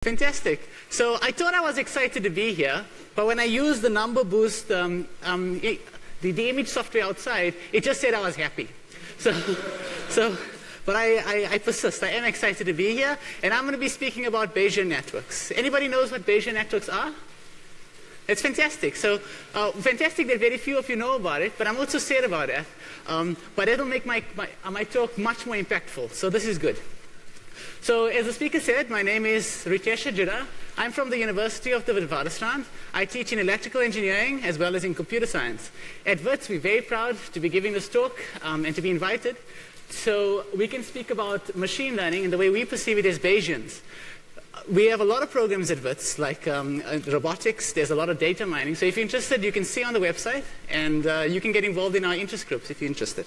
Fantastic. So I thought I was excited to be here, but when I used the number boost, the image software outside, it just said I was happy. But I persist. I am excited to be here, and I'm going to be speaking about Bayesian networks. Anybody knows what Bayesian networks are? It's fantastic. So fantastic that very few of you know about it, but I'm also sad about it. But it'll make my talk much more impactful, so this is good. So as the speaker said, my name is Ritesh Ajoodha. I'm from the University of the Witwatersrand. I teach in electrical engineering as well as in computer science. At WITS, we're very proud to be giving this talk and to be invited. So we can speak about machine learning and the way we perceive it as Bayesians. We have a lot of programs at WITS, like robotics. There's a lot of data mining. So if you're interested, you can see on the website, and you can get involved in our interest groups if you're interested.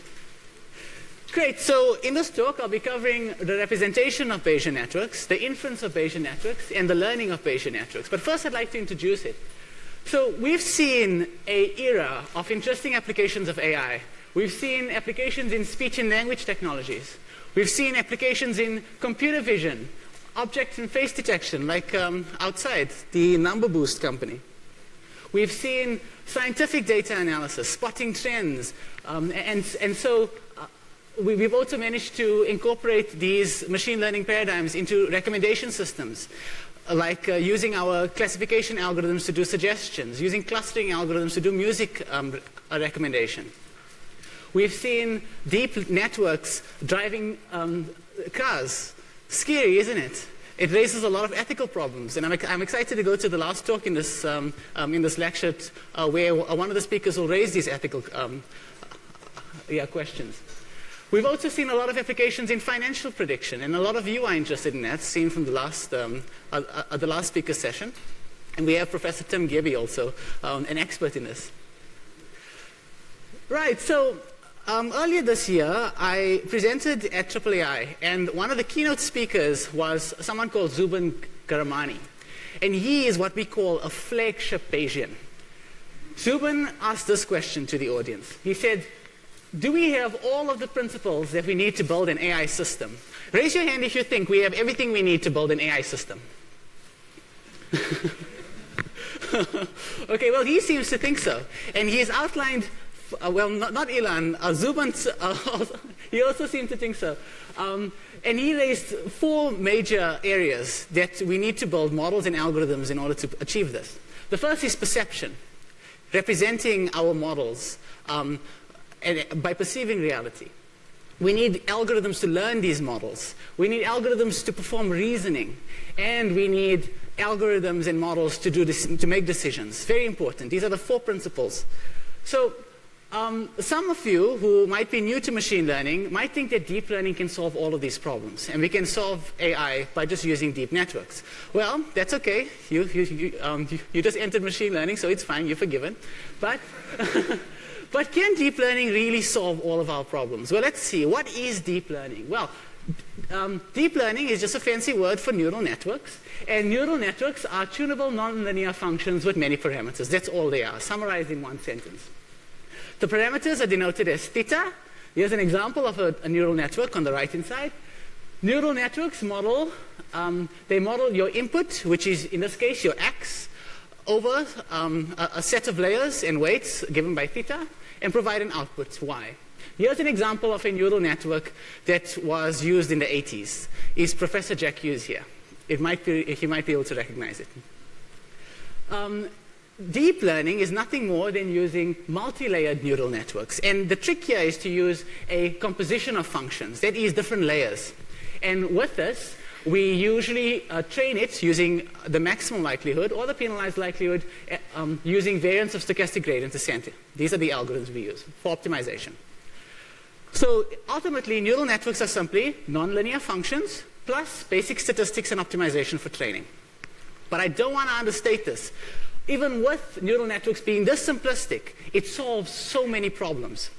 Great. So in this talk, I'll be covering the representation of Bayesian networks, the inference of Bayesian networks, and the learning of Bayesian networks. But first, I'd like to introduce it. So we've seen an era of interesting applications of AI. We've seen applications in speech and language technologies. We've seen applications in computer vision, object and face detection, like outside, the number boost company. We've seen scientific data analysis, spotting trends, and so we've also managed to incorporate these machine learning paradigms into recommendation systems, like using our classification algorithms to do suggestions, using clustering algorithms to do music recommendation. We've seen deep networks driving cars. Scary, isn't it? It raises a lot of ethical problems, and I'm excited to go to the last talk in this lecture, where one of the speakers will raise these ethical questions. We've also seen a lot of applications in financial prediction, and a lot of you are interested in that, seen from the last speaker session. And we have Professor Tim Gebbe also, an expert in this. Right, so earlier this year, I presented at AAAI, and one of the keynote speakers was someone called Zubin Garamani. And he is what we call a flagship Bayesian. Zubin asked this question to the audience. He said, do we have all of the principles that we need to build an AI system? Raise your hand if you think we have everything we need to build an AI system. Okay, well, he seems to think so. And he has outlined, well, not Elon, Zubin, he also seemed to think so. And he raised 4 major areas that we need to build models and algorithms in order to achieve this. The first is perception, representing our models by perceiving reality. We need algorithms to learn these models. We need algorithms to perform reasoning. And we need algorithms and models to make decisions. Very important. These are the 4 principles. So some of you who might be new to machine learning might think that deep learning can solve all of these problems. And we can solve AI by just using deep networks. Well, that's okay. You just entered machine learning, so it's fine. You're forgiven. But can deep learning really solve all of our problems? Well, let's see. What is deep learning? Well, deep learning is just a fancy word for neural networks. And neural networks are tunable nonlinear functions with many parameters. That's all they are, summarized in one sentence. The parameters are denoted as theta. Here's an example of a neural network on the right-hand side. Neural networks model, they model your input, which is, in this case, your x, over a set of layers and weights given by theta, and provide an output, y. Here's an example of a neural network that was used in the 80s. Is Professor Jack Hughes here? He might be able to recognize it. Deep learning is nothing more than using multi-layered neural networks. And the trick here is to use a composition of functions, that is, different layers. And with this, we usually train it using the maximum likelihood or the penalized likelihood using variance of stochastic gradient descent. These are the algorithms we use for optimization. So ultimately, neural networks are simply nonlinear functions plus basic statistics and optimization for training. But I don't want to understate this. Even with neural networks being this simplistic, it solves so many problems.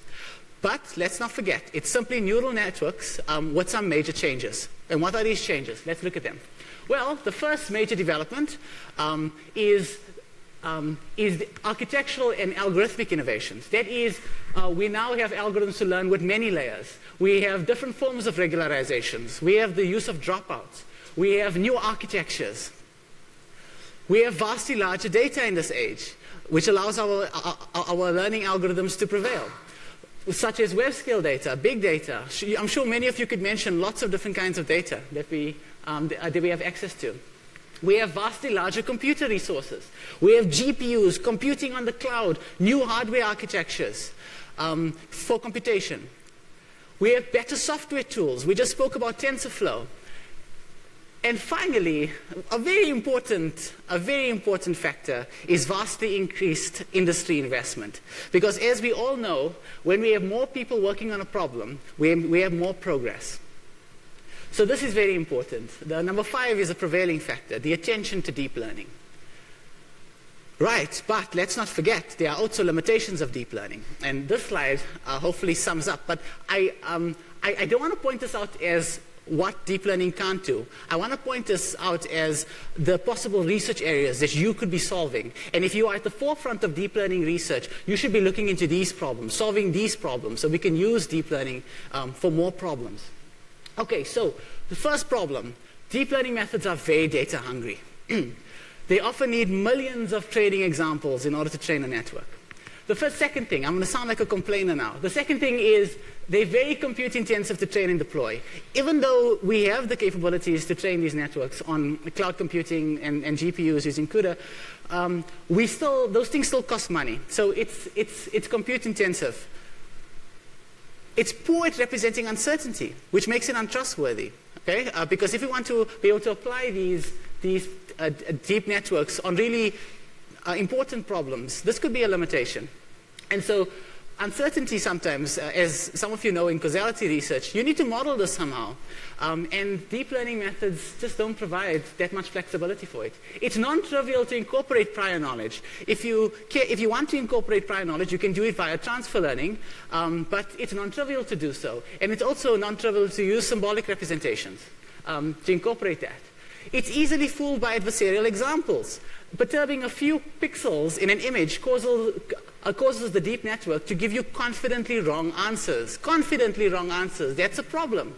But let's not forget, it's simply neural networks with some major changes. And what are these changes? Let's look at them. Well, the first major development is the architectural and algorithmic innovations. That is, we now have algorithms to learn with many layers. We have different forms of regularizations. We have the use of dropouts. We have new architectures. We have vastly larger data in this age, which allows our learning algorithms to prevail, such as web-scale data, big data. I'm sure many of you could mention lots of different kinds of data that we have access to. We have vastly larger computer resources. We have GPUs, computing on the cloud, new hardware architectures for computation. We have better software tools. We just spoke about TensorFlow. And finally, a very important factor is vastly increased industry investment. Because as we all know, when we have more people working on a problem, we have more progress. So this is very important. The number 5 is a prevailing factor, the attention to deep learning. Right, but let's not forget, there are also limitations of deep learning. And this slide hopefully sums up. But I don't want to point this out as what deep learning can't do. I want to point this out as the possible research areas that you could be solving. And if you are at the forefront of deep learning research, you should be looking into these problems, solving these problems, so we can use deep learning for more problems. Okay, so the first problem, deep learning methods are very data hungry. They often need millions of training examples in order to train a network. Second thing, I'm going to sound like a complainer now. The second thing is they're very compute intensive to train and deploy. Even though we have the capabilities to train these networks on cloud computing and GPUs using CUDA, those things still cost money. So it's compute intensive. It's poor at representing uncertainty, which makes it untrustworthy. Okay? Because if you want to be able to apply these deep networks on really important problems, this could be a limitation. And so uncertainty sometimes, as some of you know in causality research, you need to model this somehow. And deep learning methods just don't provide that much flexibility for it. It's non-trivial to incorporate prior knowledge. If you want to incorporate prior knowledge, you can do it via transfer learning, but it's non-trivial to do so. And it's also non-trivial to use symbolic representations to incorporate that. It's easily fooled by adversarial examples. Perturbing a few pixels in an image causes the deep network to give you confidently wrong answers. Confidently wrong answers, that's a problem.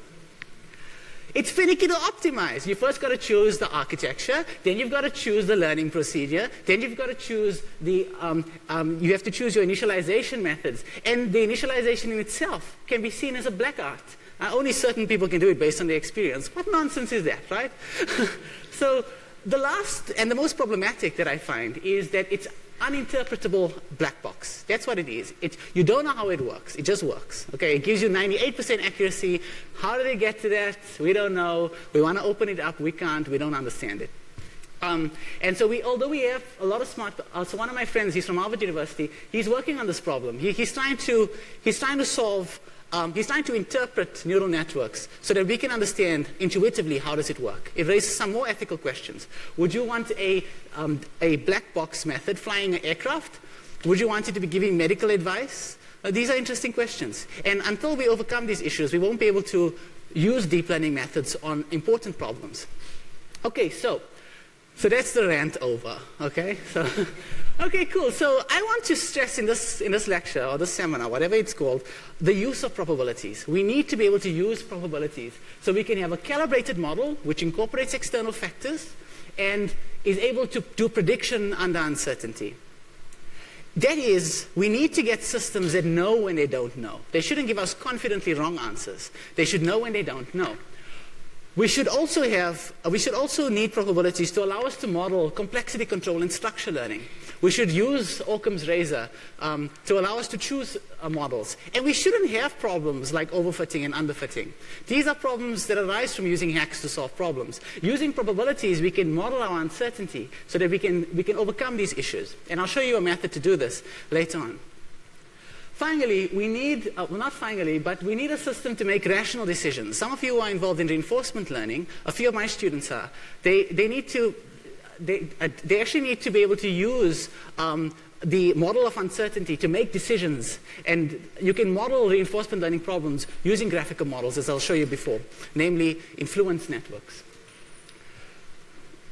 It's finicky to optimize. You first got to choose the architecture, then you've got to choose the learning procedure, then you've got to choose you have to choose your initialization methods. And the initialization in itself can be seen as a black art. Only certain people can do it based on their experience. What nonsense is that, right? So the last and the most problematic that I find is that it's uninterpretable black box. That's what it is. You don't know how it works. It just works. Okay, it gives you 98% accuracy. How did they get to that? We don't know. We want to open it up. We can't. We don't understand it. And so although we have a lot of smart, so one of my friends, he's from Harvard University, he's working on this problem. He's trying to interpret neural networks so that we can understand intuitively how does it work. It raises some more ethical questions. Would you want a black box method flying an aircraft? Would you want it to be giving medical advice? These are interesting questions. And until we overcome these issues, we won't be able to use deep learning methods on important problems. Okay, so that's the rant over. Okay, so. Okay, cool. So I want to stress in this lecture or this seminar, whatever it's called, the use of probabilities. We need to be able to use probabilities so we can have a calibrated model which incorporates external factors and is able to do prediction under uncertainty. That is, we need to get systems that know when they don't know. They shouldn't give us confidently wrong answers. They should know when they don't know. We should also need probabilities to allow us to model complexity control in structure learning. We should use Occam's razor to allow us to choose models. And we shouldn't have problems like overfitting and underfitting. These are problems that arise from using hacks to solve problems. Using probabilities, we can model our uncertainty so that we can overcome these issues. And I'll show you a method to do this later on. Finally, we need, we need a system to make rational decisions. Some of you are involved in reinforcement learning. A few of my students are. They actually need to be able to use the model of uncertainty to make decisions. And you can model reinforcement learning problems using graphical models, as I'll show you before, namely influence networks.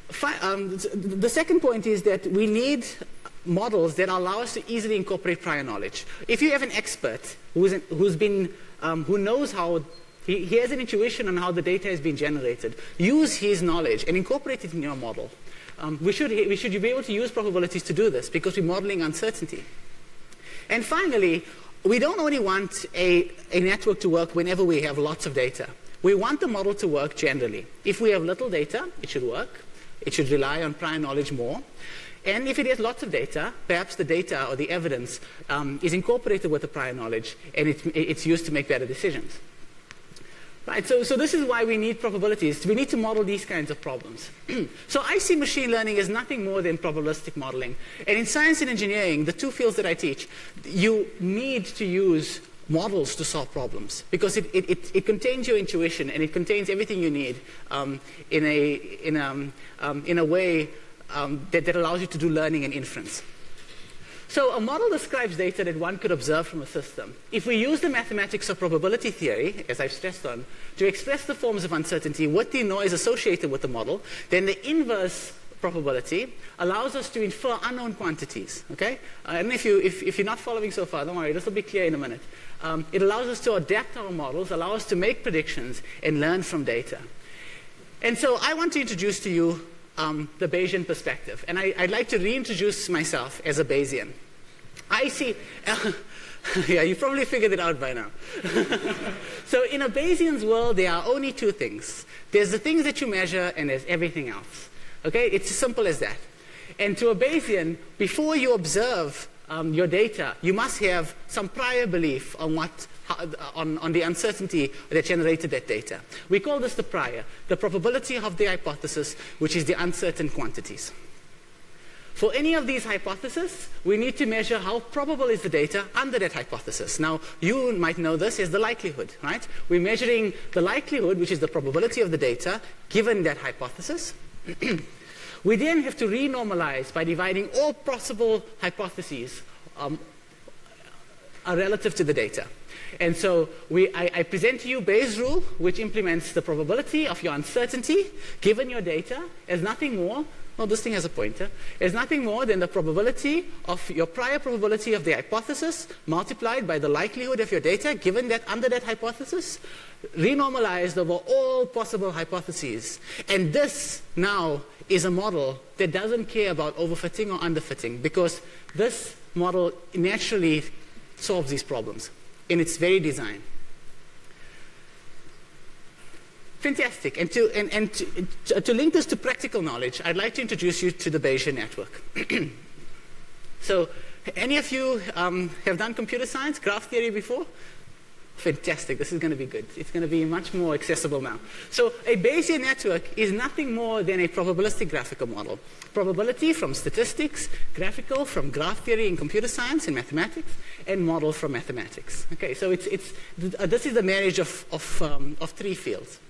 The second point is that we need models that allow us to easily incorporate prior knowledge. If you have an expert who knows how He has an intuition on how the data is being generated. Use his knowledge and incorporate it in your model. We should be able to use probabilities to do this because we're modeling uncertainty. And finally, we don't only want a network to work whenever we have lots of data. We want the model to work generally. If we have little data, it should work. It should rely on prior knowledge more. And if it has lots of data, perhaps the data or the evidence is incorporated with the prior knowledge, and it's used to make better decisions. Right, so this is why we need probabilities. We need to model these kinds of problems. So I see machine learning as nothing more than probabilistic modeling. And in science and engineering, the two fields that I teach, you need to use models to solve problems because it contains your intuition and it contains everything you need in a way that allows you to do learning and inference. So a model describes data that one could observe from a system. If we use the mathematics of probability theory, as I've stressed on, to express the forms of uncertainty with the noise associated with the model, then the inverse probability allows us to infer unknown quantities. Okay? And if you're not following so far, don't worry, this will be clear in a minute. It allows us to adapt our models, allow us to make predictions, and learn from data. And so I want to introduce to you the Bayesian perspective. And I'd like to reintroduce myself as a Bayesian. I see, yeah, you probably figured it out by now. So in a Bayesian's world, there are only two things. There's the things that you measure, and there's everything else. Okay? It's as simple as that. And to a Bayesian, before you observe your data, you must have some prior belief on on the uncertainty that generated that data. We call this the prior, the probability of the hypothesis, which is the uncertain quantities. For any of these hypotheses, we need to measure how probable is the data under that hypothesis. Now, you might know this as the likelihood, right? We're measuring the likelihood, which is the probability of the data, given that hypothesis. We then have to renormalize by dividing all possible hypotheses relative to the data. And so I present to you Bayes' rule, which implements the probability of your uncertainty given your data as nothing more. Well, this thing has a pointer. As nothing more than the probability of your prior probability of the hypothesis multiplied by the likelihood of your data given that under that hypothesis, renormalized over all possible hypotheses. And this now is a model that doesn't care about overfitting or underfitting because this model naturally solves these problems in its very design. Fantastic. And to link this to practical knowledge, I'd like to introduce you to the Bayesian network. So, any of you have done computer science, graph theory before? Fantastic. This is going to be good. It's going to be much more accessible now. So, a Bayesian network is nothing more than a probabilistic graphical model. Probability from statistics, graphical from graph theory in computer science and mathematics, and model from mathematics. Okay, so this is the marriage of three fields.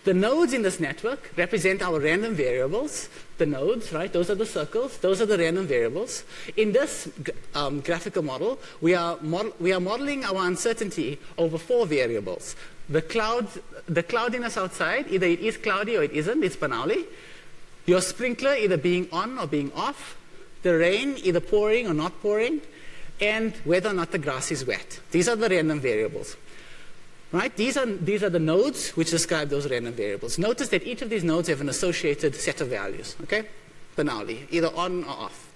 The nodes in this network represent our random variables. The nodes, right, those are the circles. Those are the random variables. In this graphical model, we are modeling our uncertainty over four variables. The cloudiness outside, either it is cloudy or it isn't, it's Bernoulli. Your sprinkler either being on or being off. The rain either pouring or not pouring. And whether or not the grass is wet. These are the random variables. Right? These are the nodes which describe those random variables. Notice that each of these nodes have an associated set of values. Okay? Bernoulli, either on or off.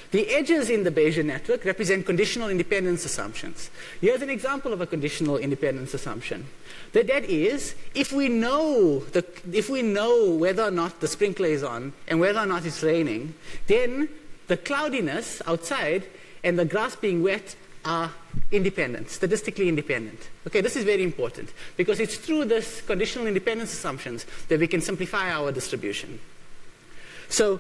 The edges in the Bayesian network represent conditional independence assumptions. Here's an example of a conditional independence assumption. That is, if we know whether or not the sprinkler is on and whether or not it's raining, then the cloudiness outside and the grass being wet are independent, statistically independent. Okay, this is very important because it's through this conditional independence assumptions that we can simplify our distribution. So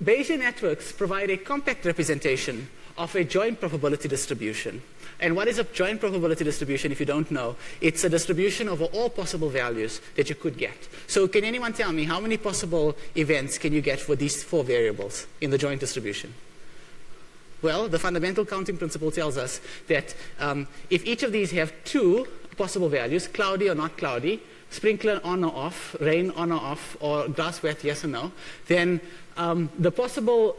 Bayesian networks provide a compact representation of a joint probability distribution. And what is a joint probability distribution if you don't know? It's a distribution over all possible values that you could get. So can anyone tell me how many possible events can you get for these four variables in the joint distribution? Well, the fundamental counting principle tells us that if each of these have two possible values, cloudy or not cloudy, sprinkler on or off, rain on or off, or grass wet, yes or no, then the possible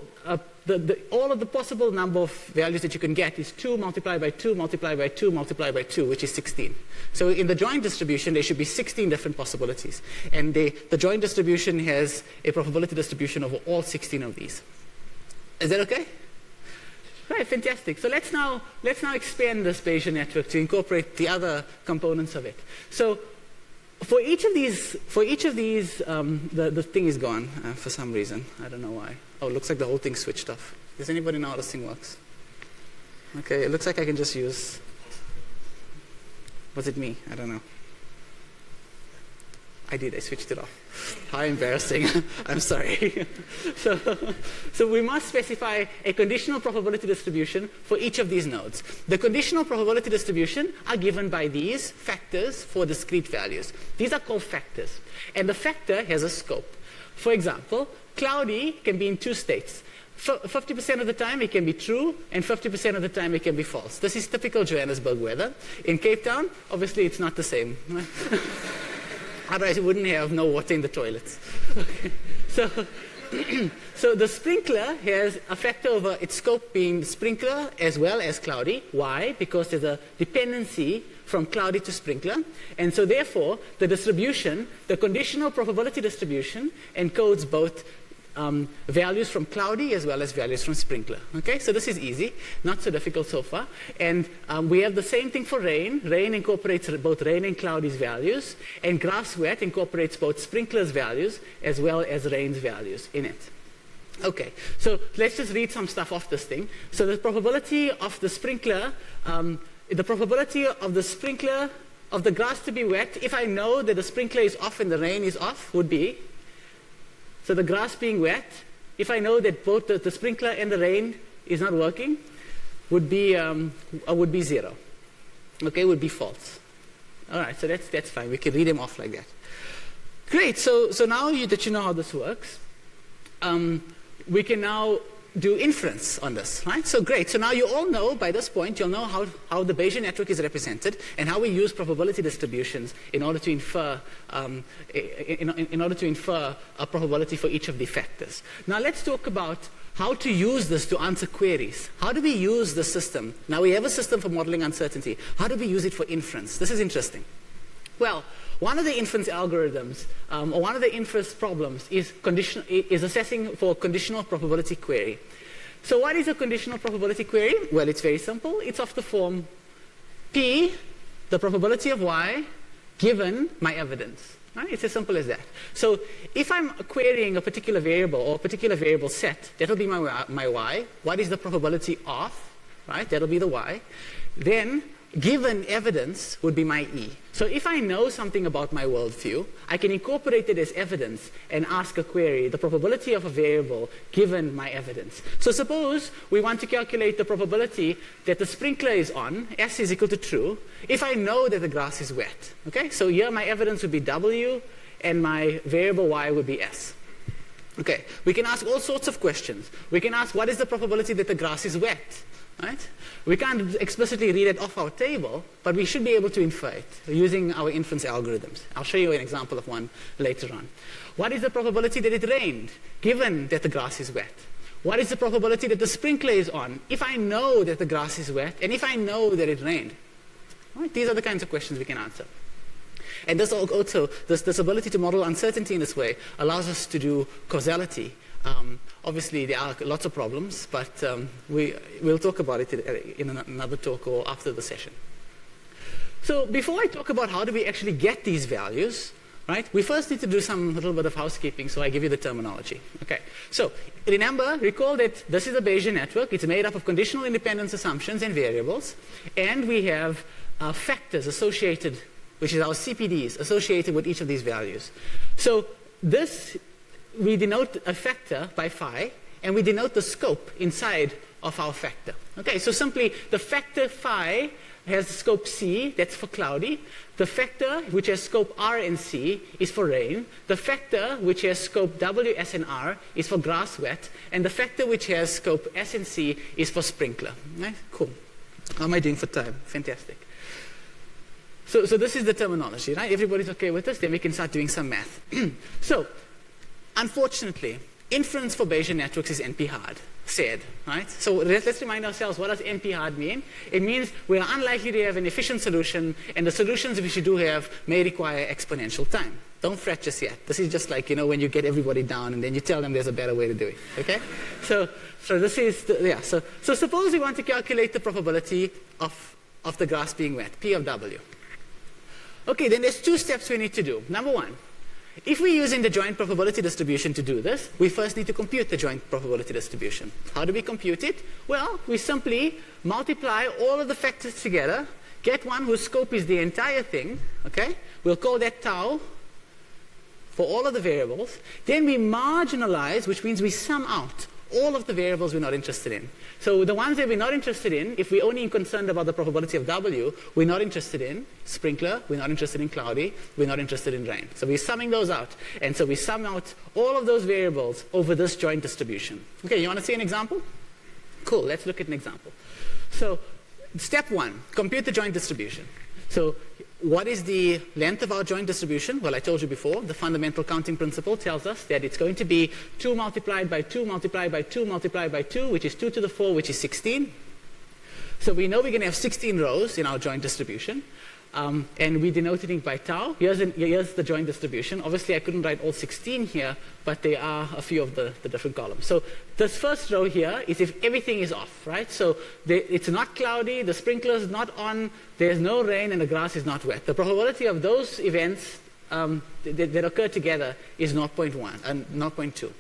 all of the possible number of values that you can get is 2 multiplied by 2 multiplied by 2 multiplied by 2, which is 16. So in the joint distribution, there should be 16 different possibilities. And the joint distribution has a probability distribution over all 16 of these. Is that okay? Right, fantastic. So let's now expand this Bayesian network to incorporate the other components of it. So for each of these, the thing is gone for some reason. I don't know why. Oh, it looks like the whole thing switched off. Does anybody know how this thing works? Okay, it looks like I can just use... Was it me? I don't know. I did. I switched it off. How embarrassing. I'm sorry. So we must specify a conditional probability distribution for each of these nodes. The conditional probability distribution are given by these factors for discrete values. These are called factors. And the factor has a scope. For example, cloudy can be in two states. 50% of the time it can be true, and 50% of the time it can be false. This is typical Johannesburg weather. In Cape Town, obviously it's not the same. Otherwise, you wouldn't have no water in the toilets. Okay. So the sprinkler has a factor over its scope being sprinkler as well as cloudy. Why? Because there's a dependency from cloudy to sprinkler. And so therefore, the distribution, the conditional probability distribution, encodes both values from cloudy as well as values from sprinkler. Okay, so this is easy, not so difficult so far. And we have the same thing for rain. Rain incorporates both rain and cloudy's values, and grass wet incorporates both sprinkler's values as well as rain's values in it. Okay, so let's just read some stuff off this thing. So the probability of the sprinkler, of the grass to be wet, if I know that the sprinkler is off and the rain is off, would be, so the grass being wet, if I know that both the sprinkler and the rain is not working, would be 0. Okay, would be false. All right, so that's fine. We can read them off like that. Great. So now that you know how this works, we can now do inference on this, right? So great. So now you all know, by this point, you'll know how the Bayesian network is represented and how we use probability distributions in order to infer in order to infer a probability for each of the factors. Now let's talk about how to use this to answer queries. How do we use the system? Now we have a system for modeling uncertainty. How do we use it for inference? This is interesting. Well, one of the inference algorithms, or one of the inference problems is assessing for a conditional probability query. So what is a conditional probability query? Well, it's very simple. It's of the form P, the probability of Y, given my evidence. Right? It's as simple as that. So if I'm querying a particular variable or a particular variable set, that'll be my Y. What is the probability of? Right? That'll be the Y. Then given evidence would be my E. So if I know something about my worldview, I can incorporate it as evidence and ask a query, the probability of a variable given my evidence. So suppose we want to calculate the probability that the sprinkler is on, S is equal to true, if I know that the grass is wet. Okay? So here my evidence would be W and my variable Y would be S. Okay, we can ask all sorts of questions. We can ask, what is the probability that the grass is wet? Right? We can't explicitly read it off our table, but we should be able to infer it using our inference algorithms. I'll show you an example of one later on. What is the probability that it rained, given that the grass is wet? What is the probability that the sprinkler is on, if I know that the grass is wet, and if I know that it rained? Right? These are the kinds of questions we can answer. And this also, this ability to model uncertainty in this way allows us to do causality. Obviously, there are lots of problems, but we'll talk about it in another talk or after the session. So before I talk about how do we actually get these values, right, we first need to do some little bit of housekeeping, so I give you the terminology. Okay. So recall that this is a Bayesian network. It's made up of conditional independence assumptions and variables, and we have factors associated, which is our CPDs, associated with each of these values. So this, we denote a factor by phi, and we denote the scope inside of our factor. Okay, so simply the factor phi has scope C, that's for cloudy. The factor which has scope R and C is for rain. The factor which has scope W, S, and R is for grass wet. And the factor which has scope S and C is for sprinkler. Right? Cool. How am I doing for time? Fantastic. So this is the terminology, right? Everybody's okay with this? Then we can start doing some math. So, unfortunately, inference for Bayesian networks is NP-hard, said, right? So let's remind ourselves, what does NP-hard mean? It means we are unlikely to have an efficient solution, and the solutions we should do have may require exponential time. Don't fret just yet. This is just like, when you get everybody down and then you tell them there's a better way to do it, okay? So this is, so suppose we want to calculate the probability of the grass being wet, P of W. Okay, then there's 2 steps we need to do. Number 1, if we're using the joint probability distribution to do this, we first need to compute the joint probability distribution. How do we compute it? Well, we simply multiply all of the factors together, get one whose scope is the entire thing, okay? We'll call that tau for all of the variables. Then we marginalize, which means we sum out all of the variables we're not interested in. So the ones that we're not interested in, if we're only concerned about the probability of W, we're not interested in sprinkler, we're not interested in cloudy, we're not interested in rain. So we're summing those out. And so we sum out all of those variables over this joint distribution. Okay, you want to see an example? Cool, let's look at an example. So step 1, compute the joint distribution. So what is the length of our joint distribution? Well, I told you before, the fundamental counting principle tells us that it's going to be 2 multiplied by 2 multiplied by 2 multiplied by 2, which is 2 to the 4, which is 16. So we know we're going to have 16 rows in our joint distribution. And we denote it by tau. Here's the joint distribution. Obviously, I couldn't write all 16 here, but there are a few of the different columns. So this first row here is if everything is off, right? So it's not cloudy, the sprinkler is not on, there's no rain, and the grass is not wet. The probability of those events that occur together is 0.1 and 0.2.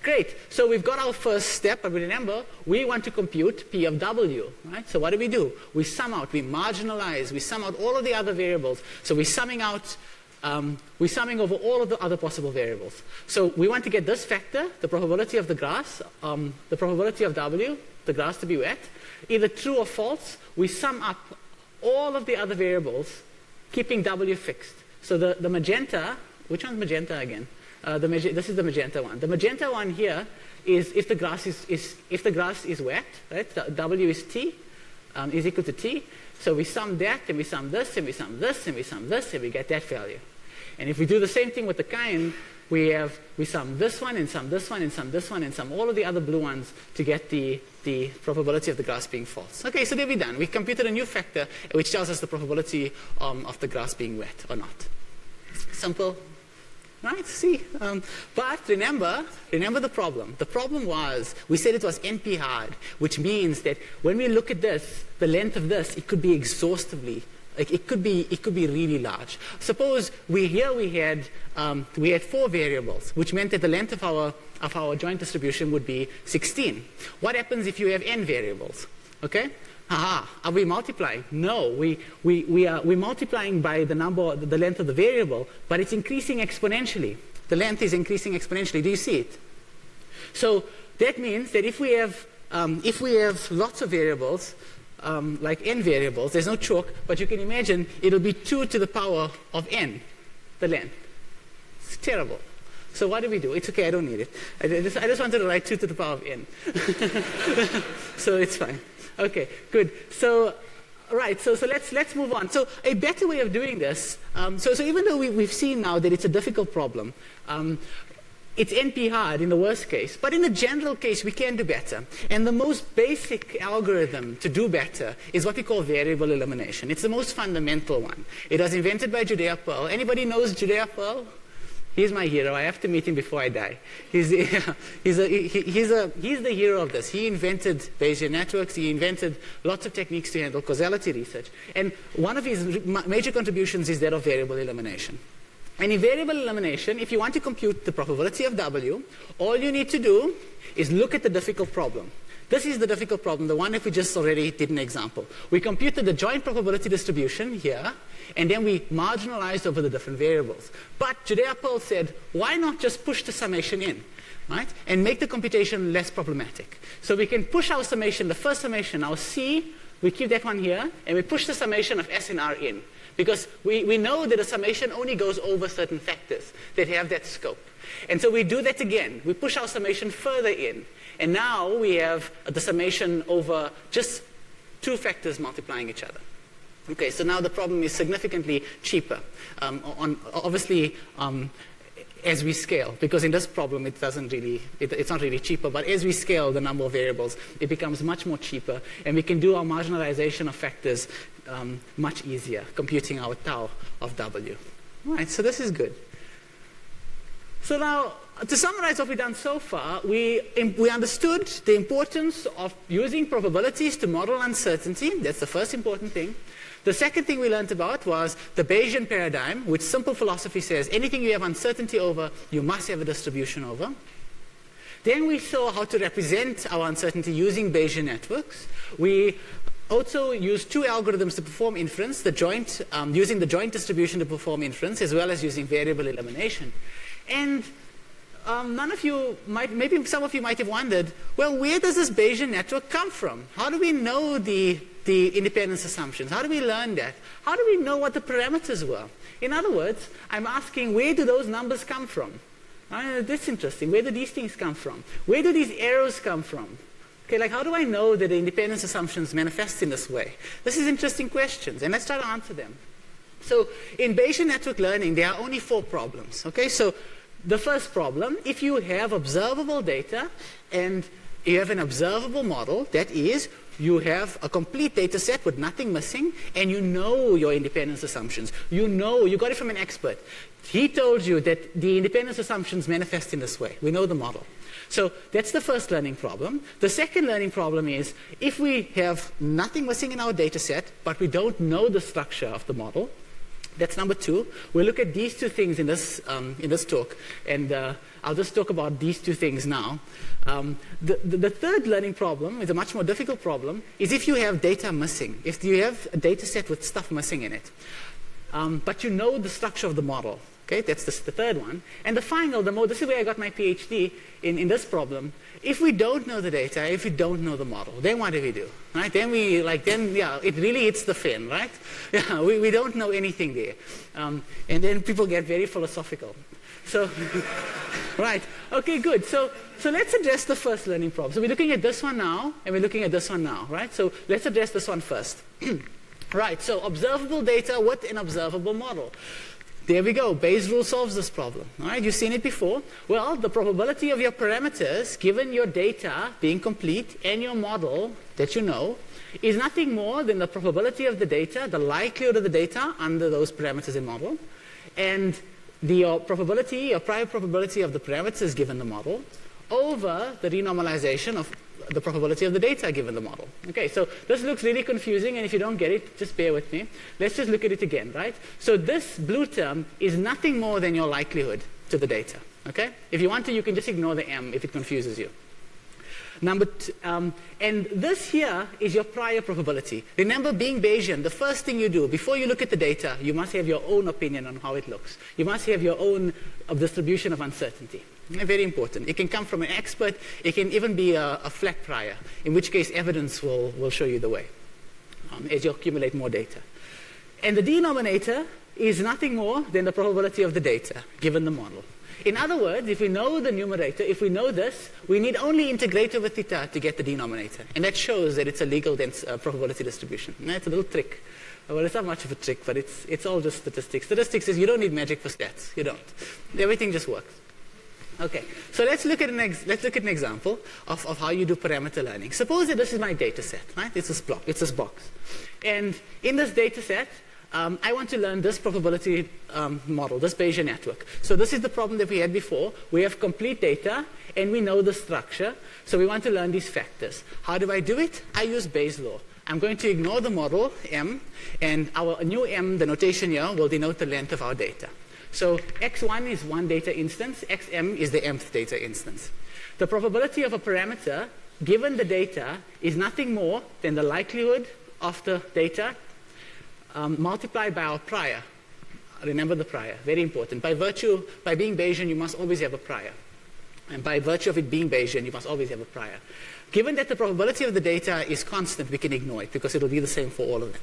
Great. So we've got our first step, but remember, we want to compute P of W, right? So what do? We sum out, we marginalize, we sum out all of the other variables. So we're summing out, we're summing over all of the other possible variables. So we want to get this factor, the probability of the grass, the probability of W, the grass to be wet, either true or false. We sum up all of the other variables, keeping W fixed. So the magenta, which one's magenta again? This is the magenta one. The magenta one here is if the grass is wet, right? W is T, is equal to T. So we sum that, and we sum this, and we sum this, and we sum this, and we get that value. And if we do the same thing with the kind, we sum this one, and sum this one, and sum this one, and sum all of the other blue ones to get the probability of the grass being false. Okay, so there we're done. We computed a new factor which tells us the probability of the grass being wet or not. Simple. Right, see, but remember the problem. The problem was, we said it was NP-hard, which means that when we look at this, the length of this, it could be exhaustively, like it could be really large. Suppose we had 4 variables, which meant that the length of our joint distribution would be 16. What happens if you have n variables? Okay. Are we multiplying? No, we're multiplying by the length of the variable, but it's increasing exponentially. The length is increasing exponentially. Do you see it? So that means that if we have lots of variables, like n variables, there's no chalk, but you can imagine it'll be 2 to the power of n, the length. It's terrible. So what do? It's okay, I don't need it. I just wanted to write 2 to the power of n. So it's fine. Okay, good. So, right. So let's move on. So a better way of doing this. So even though we've seen now that it's a difficult problem, it's NP-hard in the worst case. But in the general case, we can do better. And the most basic algorithm to do better is what we call variable elimination. It's the most fundamental one. It was invented by Judea Pearl. Anybody knows Judea Pearl? He's my hero. I have to meet him before I die. He's the hero of this. He invented Bayesian networks. He invented lots of techniques to handle causality research. And one of his major contributions is that of variable elimination. And in variable elimination, if you want to compute the probability of W, all you need to do is look at the difficult problem. This is the difficult problem, the one that we just already did an example. We computed the joint probability distribution here, and then we marginalized over the different variables. But Judea Pearl said, why not just push the summation in, right? And make the computation less problematic. So we can push our summation, the first summation, our C, we keep that one here, and we push the summation of S and R in. Because we know that a summation only goes over certain factors that have that scope. And so we do that again. We push our summation further in. And now we have the summation over just 2 factors multiplying each other. Okay, so now the problem is significantly cheaper. Obviously, as we scale, because in this problem it doesn't really, it's not really cheaper, but as we scale the number of variables, it becomes much more cheaper, and we can do our marginalization of factors much easier, computing our tau of W. Right, so this is good. So now, to summarize what we've done so far, we understood the importance of using probabilities to model uncertainty. That's the first important thing. The second thing we learned about was the Bayesian paradigm, which simple philosophy says anything you have uncertainty over, you must have a distribution over. Then we saw how to represent our uncertainty using Bayesian networks. We also used two algorithms to perform inference, using the joint distribution to perform inference, as well as using variable elimination. And maybe some of you might have wondered, well, where does this Bayesian network come from? How do we know the independence assumptions? How do we learn that? How do we know what the parameters were? In other words, I'm asking, where do those numbers come from? That's interesting. Where do these things come from? Where do these arrows come from? Okay, like how do I know that the independence assumptions manifest in this way? This is interesting questions, and let's try to answer them. So in Bayesian network learning, there are only 4 problems. Okay, so the first problem, if you have observable data and you have an observable model, that is, you have a complete data set with nothing missing, and you know your independence assumptions. You got it from an expert. He told you that the independence assumptions manifest in this way. We know the model. So that's the first learning problem. The second learning problem is, if we have nothing missing in our data set, but we don't know the structure of the model, that's number 2. We'll look at these 2 things in this talk, and I'll just talk about these 2 things now. The third learning problem is a much more difficult problem, is if you have data missing, if you have a data set with stuff missing in it, but you know the structure of the model. Okay, that's the third one. And the final, this is where I got my PhD in this problem. If we don't know the data, if we don't know the model, then what do we do? Right? Then it really hits the fin, right? Yeah, we don't know anything there. And then people get very philosophical. So, right. Okay, good. So let's address the first learning problem. So we're looking at this one now, and we're looking at this one now, right? So let's address this one first. Right, so observable data with an observable model. There we go. Bayes' rule solves this problem. All right, you've seen it before. Well, the probability of your parameters, given your data being complete and your model that you know, is nothing more than the probability of the data, the likelihood of the data under those parameters in model, and the probability or prior probability of the parameters given the model over the renormalization of the probability of the data given the model. Okay, so this looks really confusing, and if you don't get it, just bear with me. Let's just look at it again, right? So this blue term is nothing more than your likelihood to the data. Okay? If you want to, you can just ignore the M if it confuses you. And this here is your prior probability. Remember, being Bayesian, the first thing you do, before you look at the data, you must have your own opinion on how it looks. You must have your own distribution of uncertainty. Very important. It can come from an expert. It can even be a flat prior, in which case evidence will show you the way as you accumulate more data. And the denominator is nothing more than the probability of the data given the model. In other words, if we know the numerator, if we know this, we need only integrate over theta to get the denominator. And that shows that it's a legal probability distribution. Now, it's a little trick. Well, it's not much of a trick, but it's all just statistics. Statistics is you don't need magic for stats. You don't. Everything just works. Okay, so let's look at an example of how you do parameter learning. Suppose that this is my data set, right? It's this box. And in this data set, I want to learn this probability model, this Bayesian network. So this is the problem that we had before. We have complete data, and we know the structure. So we want to learn these factors. How do I do it? I use Bayes' law. I'm going to ignore the model, M, and our new M, the notation here, will denote the length of our data. So x1 is one data instance, xm is the mth data instance. The probability of a parameter given the data is nothing more than the likelihood of the data multiplied by our prior. Remember the prior, very important. By being Bayesian, you must always have a prior. And by virtue of it being Bayesian, you must always have a prior. Given that the probability of the data is constant, we can ignore it because it will be the same for all of them.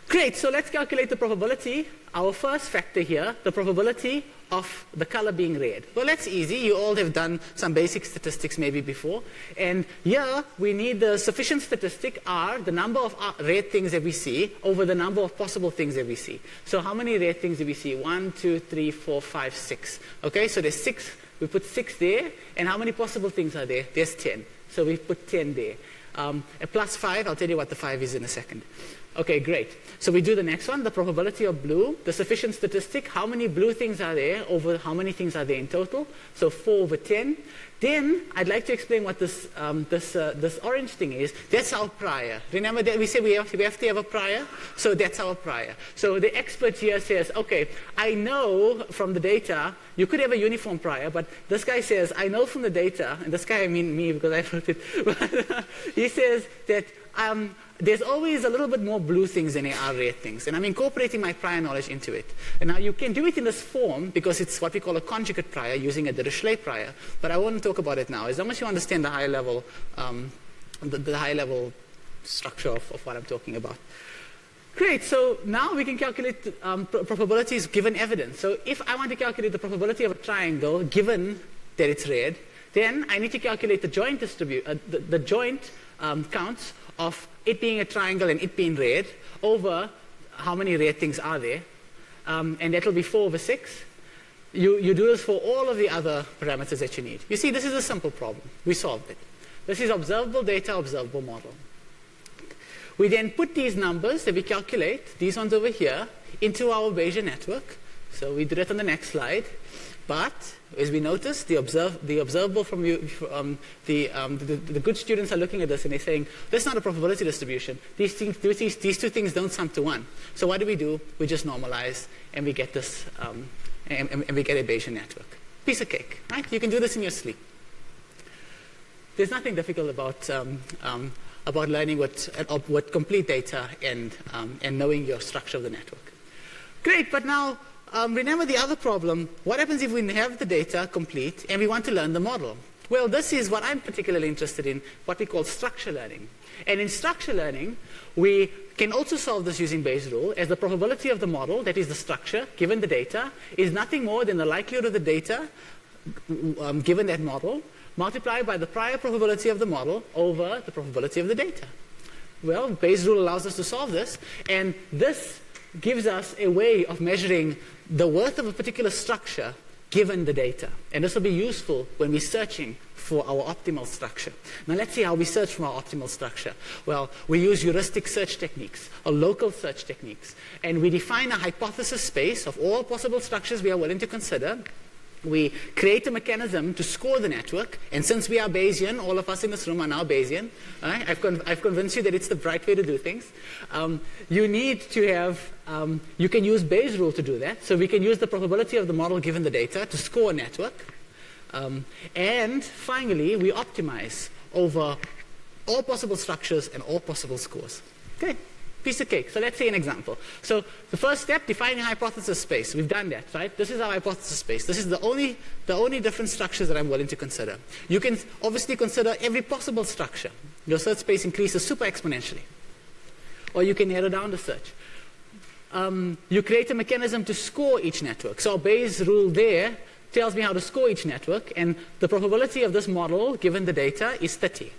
Great, so let's calculate the probability. Our first factor here, the probability of the color being red. Well, that's easy. You all have done some basic statistics maybe before. And here, we need the sufficient statistic R, the number of red things that we see, over the number of possible things that we see. So how many red things do we see? 1, 2, 3, 4, 5, 6. Okay, so there's 6. We put 6 there. And how many possible things are there? There's 10. So we put 10 there. A plus 5, I'll tell you what the 5 is in a second. Okay, great. So we do the next one, the probability of blue, the sufficient statistic, how many blue things are there over how many things are there in total. So 4 over 10. Then I'd like to explain what this orange thing is. That's our prior. Remember that we said we have to have a prior? So that's our prior. So the expert here says, okay, I know from the data, you could have a uniform prior, but this guy says, I know from the data, and this guy I mean me because I wrote it, but he says that there's always a little bit more blue things than there are red things. And I'm incorporating my prior knowledge into it. And now you can do it in this form because it's what we call a conjugate prior using a Dirichlet prior. But I won't talk about it now. As long as you understand the high level, the high level structure of what I'm talking about. Great, so now we can calculate probabilities given evidence. So if I want to calculate the probability of a triangle given that it's red, then I need to calculate the joint the joint counts of it being a triangle and it being red over how many red things are there. And that will be 4 over 6. You do this for all of the other parameters that you need. You see, this is a simple problem. We solved it. This is observable data, observable model. We then put these numbers that we calculate, these ones over here, into our Bayesian network. So we do that on the next slide. But as we notice, the observable from you, the good students are looking at this and they're saying, that's not a probability distribution. These two things don't sum to 1. So what do? We just normalize and we get this, and we get a Bayesian network. Piece of cake, right? You can do this in your sleep. There's nothing difficult about learning what complete data and knowing your structure of the network. Great, but now, remember the other problem. What happens if we have the data complete and we want to learn the model? Well, this is what I'm particularly interested in, what we call structure learning. And in structure learning, we can also solve this using Bayes' rule, as the probability of the model, that is the structure, given the data, is nothing more than the likelihood of the data given that model, multiplied by the prior probability of the model over the probability of the data. Well, Bayes' rule allows us to solve this, and this gives us a way of measuring the worth of a particular structure given the data. And this will be useful when we're searching for our optimal structure. Now let's see how we search for our optimal structure. Well, we use heuristic search techniques or local search techniques. And we define a hypothesis space of all possible structures we are willing to consider. We create a mechanism to score the network, and since we are Bayesian, all of us in this room are now Bayesian. Right? I've convinced you that it's the right way to do things. You need to have, you can use Bayes' rule to do that. So we can use the probability of the model given the data to score a network. And finally, we optimize over all possible structures and all possible scores. Okay. Piece of cake. So let's say an example. So the first step, defining a hypothesis space. We've done that, right? This is our hypothesis space. This is the only different structures that I'm willing to consider. You can obviously consider every possible structure. Your search space increases super exponentially. Or you can narrow down the search. You create a mechanism to score each network. So Bayes' rule there tells me how to score each network, and the probability of this model given the data is 30.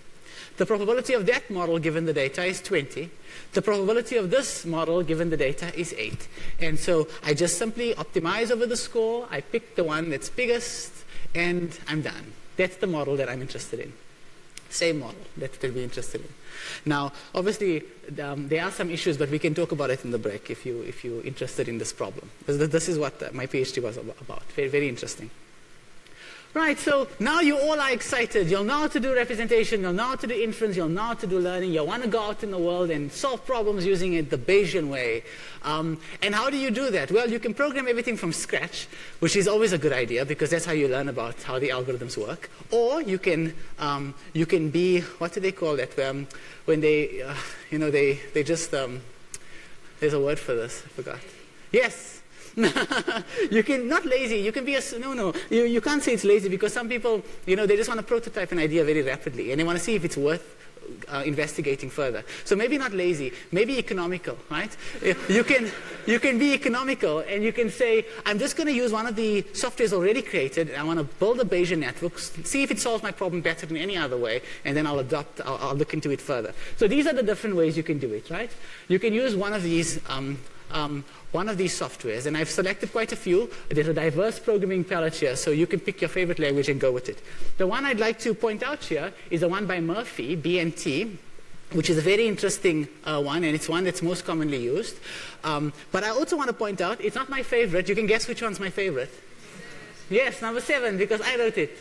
The probability of that model given the data is 20. The probability of this model given the data is 8. And so I just simply optimize over the score. I pick the one that's biggest, and I'm done. That's the model that I'm interested in. Same model that we'll be interested in. Now, obviously, there are some issues, but we can talk about it in the break if you're interested in this problem. This is what my PhD was about. Very, very interesting. Right, so now you all are excited. You'll know how to do representation, you'll know how to do inference, you'll know how to do learning. You want to go out in the world and solve problems using it the Bayesian way. And how do you do that? Well, you can program everything from scratch, which is always a good idea because that's how you learn about how the algorithms work. Or you can be, what do they call that? When they, they just, there's a word for this, I forgot. Yes. You can, not lazy, you can be you can't say it's lazy because some people, they just want to prototype an idea very rapidly and they want to see if it's worth investigating further. So maybe not lazy, maybe economical, right? You can be economical and you can say, I'm just going to use one of the softwares already created and I want to build a Bayesian network, see if it solves my problem better than any other way, and then I'll look into it further. So these are the different ways you can do it, right? You can use one of these softwares, and I've selected quite a few. There's a diverse programming palette here, so you can pick your favorite language and go with it. The one I'd like to point out here is the one by Murphy, BNT, which is a very interesting one, and it's one that's most commonly used. But I also want to point out, it's not my favorite. You can guess which one's my favorite. Yes, number 7, because I wrote it.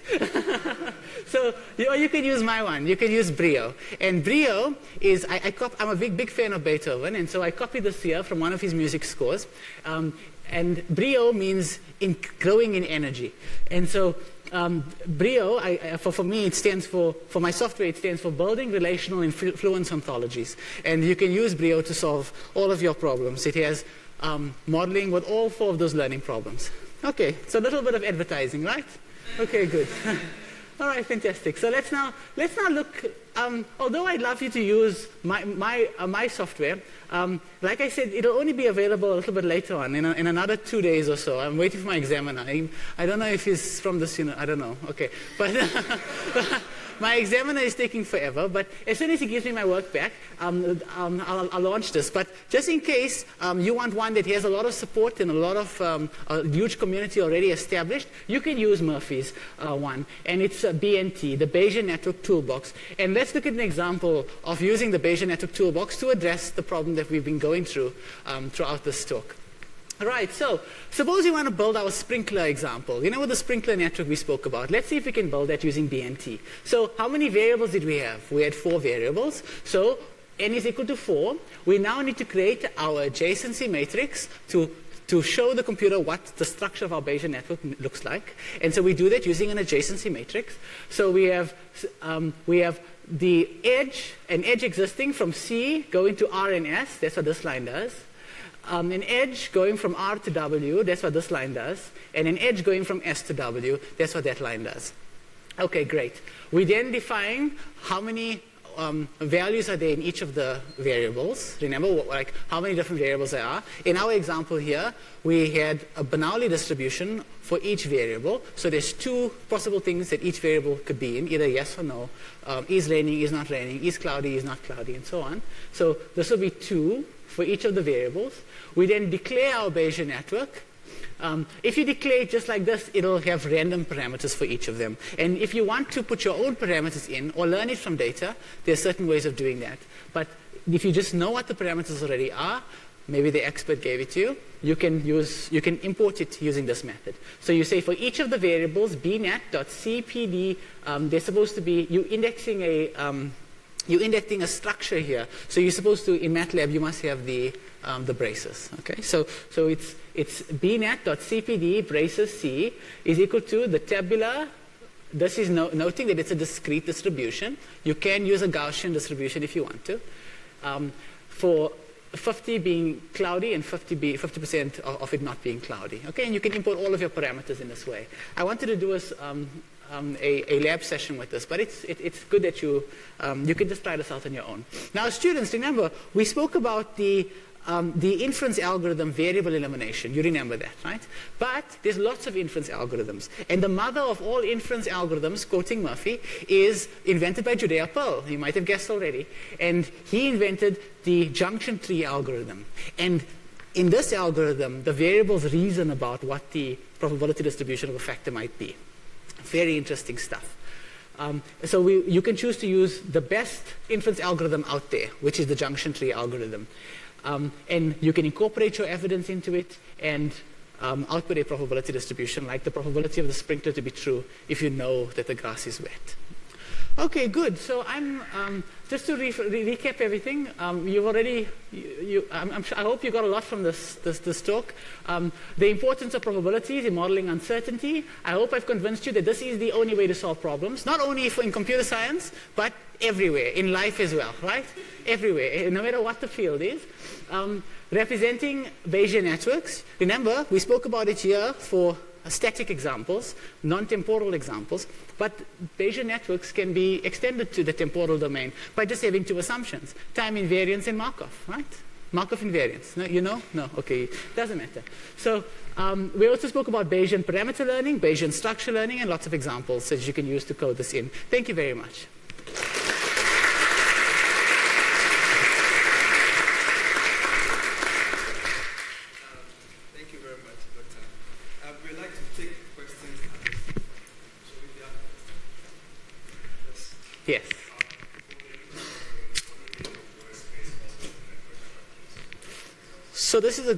So you can use my one. You can use Brio. And Brio is, I'm a big fan of Beethoven, and so I copied this here from one of his music scores. And Brio means growing in energy. And so Brio, for me, it stands for my software, it stands for Building Relational Influence Ontologies. And you can use Brio to solve all of your problems. It has modeling with all 4 of those learning problems. Okay, so a little bit of advertising, right? Okay, good. All right, fantastic. So let's now look. Although I'd love you to use my software, like I said, it'll only be available a little bit later on, in another 2 days or so. I'm waiting for my examiner. I don't know if he's from this, I don't know. Okay, but my examiner is taking forever. But as soon as he gives me my work back, I'll launch this. But just in case you want one that has a lot of support and a lot of a huge community already established, you can use Murphy's one, and it's BNT, the Bayesian Network Toolbox. And let's look at an example of using the Bayesian Network Toolbox to address the problem that we've been going through throughout this talk. All right, so suppose we want to build our sprinkler example. With the sprinkler network we spoke about. Let's see if we can build that using BNT. So how many variables did we have? We had 4 variables. So n is equal to 4. We now need to create our adjacency matrix to show the computer what the structure of our Bayesian network looks like. And so we do that using an adjacency matrix. So we have the edge, an edge existing from C going to R and S. That's what this line does. An edge going from R to W, that's what this line does. And an edge going from S to W, that's what that line does. Okay, great. We then define how many values are there in each of the variables. Remember, how many different variables there are. In our example here, we had a Bernoulli distribution for each variable. So there's 2 possible things that each variable could be in, either yes or no. Is raining, is not raining, is cloudy, is not cloudy, and so on. So this will be 2 for each of the variables. We then declare our Bayesian network. If you declare it just like this, it'll have random parameters for each of them. And if you want to put your own parameters in or learn it from data, there are certain ways of doing that. But if you just know what the parameters already are, maybe the expert gave it to you, you can import it using this method. So you say for each of the variables, bnat.cpd, they're supposed to be, you're indexing a structure here. So you're supposed to, in MATLAB, you must have the braces. Okay, so it's bnat.cpd braces C is equal to the tabular. This is noting that it's a discrete distribution. You can use a Gaussian distribution if you want to. For 50 being cloudy and 50% of it not being cloudy. Okay, and you can import all of your parameters in this way. I wanted to do a lab session with this, but it's good that you can just try this out on your own. Now, students, remember, we spoke about the inference algorithm variable elimination. You remember that, right? But there's lots of inference algorithms. And the mother of all inference algorithms, quoting Murphy, is invented by Judea Pearl. You might have guessed already. And he invented the junction tree algorithm. And in this algorithm, the variables reason about what the probability distribution of a factor might be. Very interesting stuff. So you can choose to use the best inference algorithm out there, which is the junction tree algorithm. And you can incorporate your evidence into it and output a probability distribution, like the probability of the sprinkler to be true if you know that the grass is wet. Okay, good. So just to recap everything. You've already, I hope you got a lot from this talk. The importance of probabilities in modeling uncertainty. I hope I've convinced you that this is the only way to solve problems, not only in computer science, but everywhere, in life as well, right? Everywhere, no matter what the field is. Representing Bayesian networks. Remember, we spoke about it here for static examples, non-temporal examples, but Bayesian networks can be extended to the temporal domain by just having two assumptions, time invariance and Markov, right? Markov invariance, no, you know? No, okay, doesn't matter. So we also spoke about Bayesian parameter learning, Bayesian structure learning, and lots of examples that you can use to code this in. Thank you very much. Yes. So this is a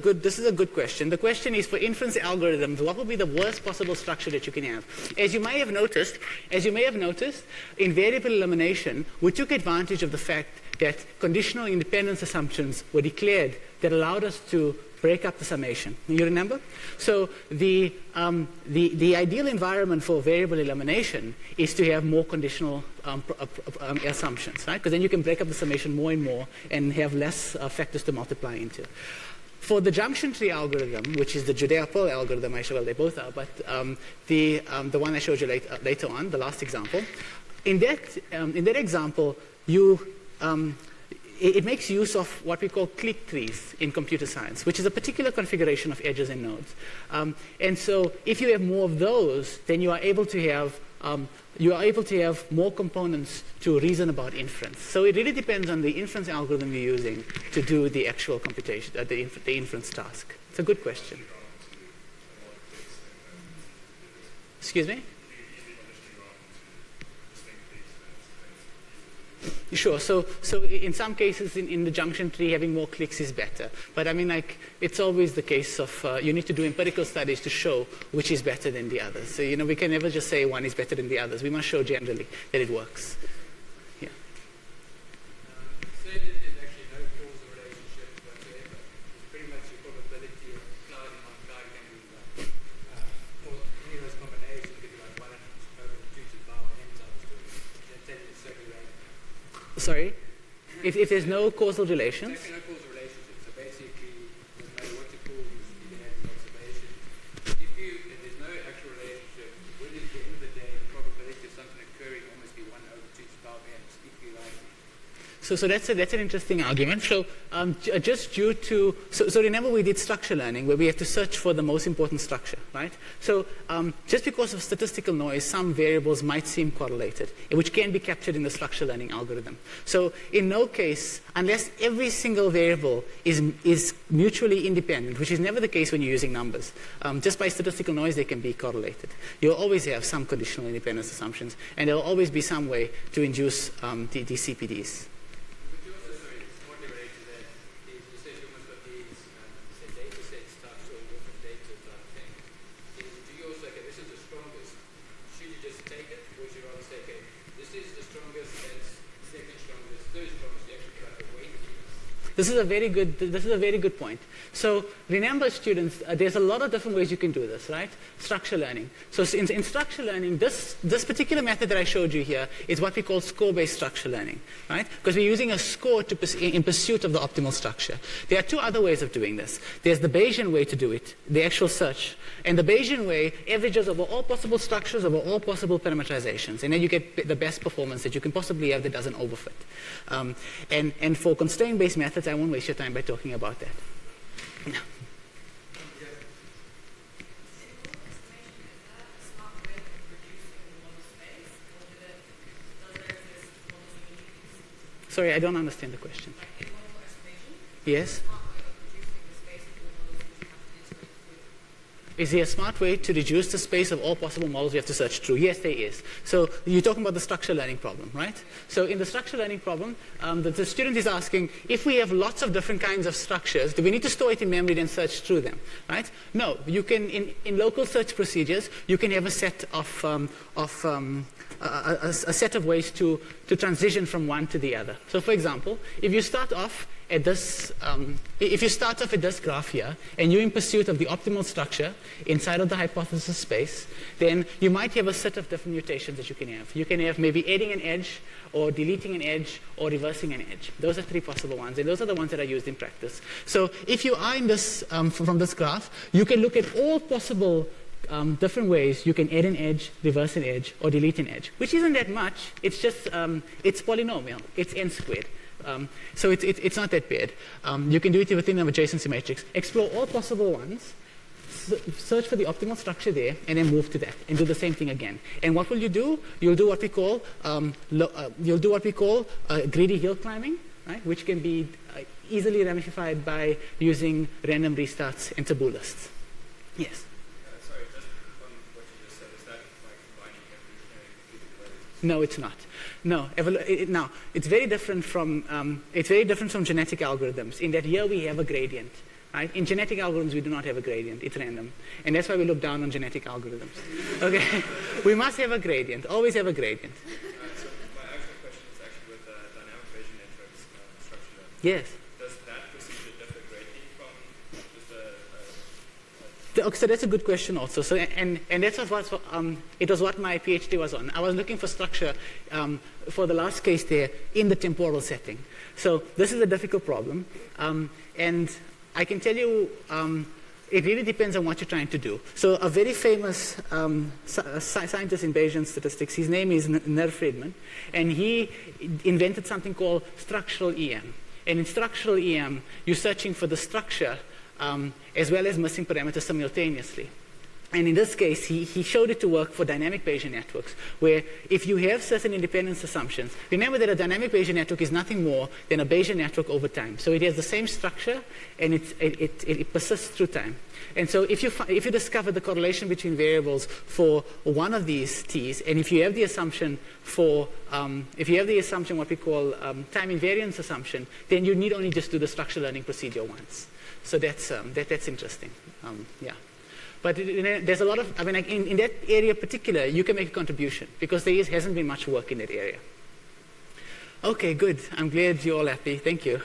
good question. The question is, for inference algorithms, what would be the worst possible structure that you can have? As you may have noticed, in variable elimination, we took advantage of the fact that conditional independence assumptions were declared that allowed us to break up the summation. You remember? So the ideal environment for variable elimination is to have more conditional assumptions, right? Because then you can break up the summation more and more and have less factors to multiply into. For the junction tree algorithm, which is the Judea-Pearl algorithm, well, they both are, but the one I showed you later on, the last example, in that example, it makes use of what we call click trees in computer science, which is a particular configuration of edges and nodes. And so if you have more of those, then you are able to have more components to reason about inference. So it really depends on the inference algorithm you're using to do the actual computation, the inference task. It's a good question. Excuse me? Sure. So in some cases, in the junction tree, having more clicks is better. But I mean, like, it's always the case of you need to do empirical studies to show which is better than the others. So, we can never just say one is better than the others. We must show generally that it works. Yeah. Say that there's actually no causal relationship whatsoever. It's pretty much your probability of clouding on cloud can be like, or any of those combinations could be like 1 over 2 to the power n times 2. Then tell you it's circulating. Sorry? If there's no causal relations? There's no causal relationship. So basically, no matter what you call, you can have an observation. If there's no actual relationship, when at the end of the day, the probability of something occurring almost be 1 over 2 to the power n. It's equally likely. So that's an interesting argument. So just due to so remember we did structure learning where we have to search for the most important structure, right? So just because of statistical noise, some variables might seem correlated, which can be captured in the structure learning algorithm. So in no case, unless every single variable is mutually independent, which is never the case when you're using numbers, just by statistical noise they can be correlated. You'll always have some conditional independence assumptions, and there'll always be some way to induce the CPDs. This is a very good point. So remember, students, there's a lot of different ways you can do this, right? Structure learning. So in structure learning, this particular method that I showed you here is what we call score-based structure learning, right? Because we're using a score in pursuit of the optimal structure. There are two other ways of doing this. There's the Bayesian way to do it, the actual search. And the Bayesian way averages over all possible structures, over all possible parameterizations. And then you get the best performance that you can possibly have that doesn't overfit. And for constraint-based methods, I won't waste your time by talking about that. No. Sorry, I don't understand the question. Yes? Is there a smart way to reduce the space of all possible models we have to search through? Yes, there is. So you're talking about the structure learning problem, right? So in the structure learning problem, the student is asking, if we have lots of different kinds of structures, do we need to store it in memory then search through them, right? No. You can, in local search procedures, you can have a set of a set of ways to transition from one to the other. So for example, if you start off at this, graph here, and you're in pursuit of the optimal structure inside of the hypothesis space, then you might have a set of different mutations that you can have. You can have maybe adding an edge, or deleting an edge, or reversing an edge. Those are 3 possible ones, and those are the ones that are used in practice. So if you are in this, from this graph, you can look at all possible different ways you can add an edge, reverse an edge, or delete an edge, which isn't that much. It's just, it's polynomial. It's n squared. So it's not that bad. You can do it within an adjacency matrix. Explore all possible ones, search for the optimal structure there, and then move to that, and do the same thing again. And what will you do? You'll do what we call greedy hill climbing, right? Which can be easily ramified by using random restarts and taboo lists. Yes. Sorry, just on what you just said, is that like combining evolutionary computing abilities? No, it's not. No, now it's very different from genetic algorithms in that here we have a gradient. Right? In genetic algorithms, we do not have a gradient. It's random. And that's why we look down on genetic algorithms. Okay? We must have a gradient. Always have a gradient. So my actual question is actually with dynamic Bayesian networks structure. Yes. Does that procedure differ greatly from just Okay, so that's a good question also. So, and that's what it was what my PhD was on. I was looking for structure for the last case there in the temporal setting. So this is a difficult problem. And I can tell you, it really depends on what you're trying to do. So a very famous scientist in Bayesian statistics, his name is Ner Friedman, and he invented something called structural EM. And in structural EM, you're searching for the structure as well as missing parameters simultaneously. And in this case, he showed it to work for dynamic Bayesian networks, where if you have certain independence assumptions, remember that a dynamic Bayesian network is nothing more than a Bayesian network over time. So it has the same structure, and it persists through time. And so if you discover the correlation between variables for one of these t's, and if you have the assumption for what we call time invariance assumption, then you need only just do the structural learning procedure once. So that's interesting. Yeah. But there's a lot of, in that area in particular, you can make a contribution because there hasn't been much work in that area. Okay, good. I'm glad you're all happy. Thank you.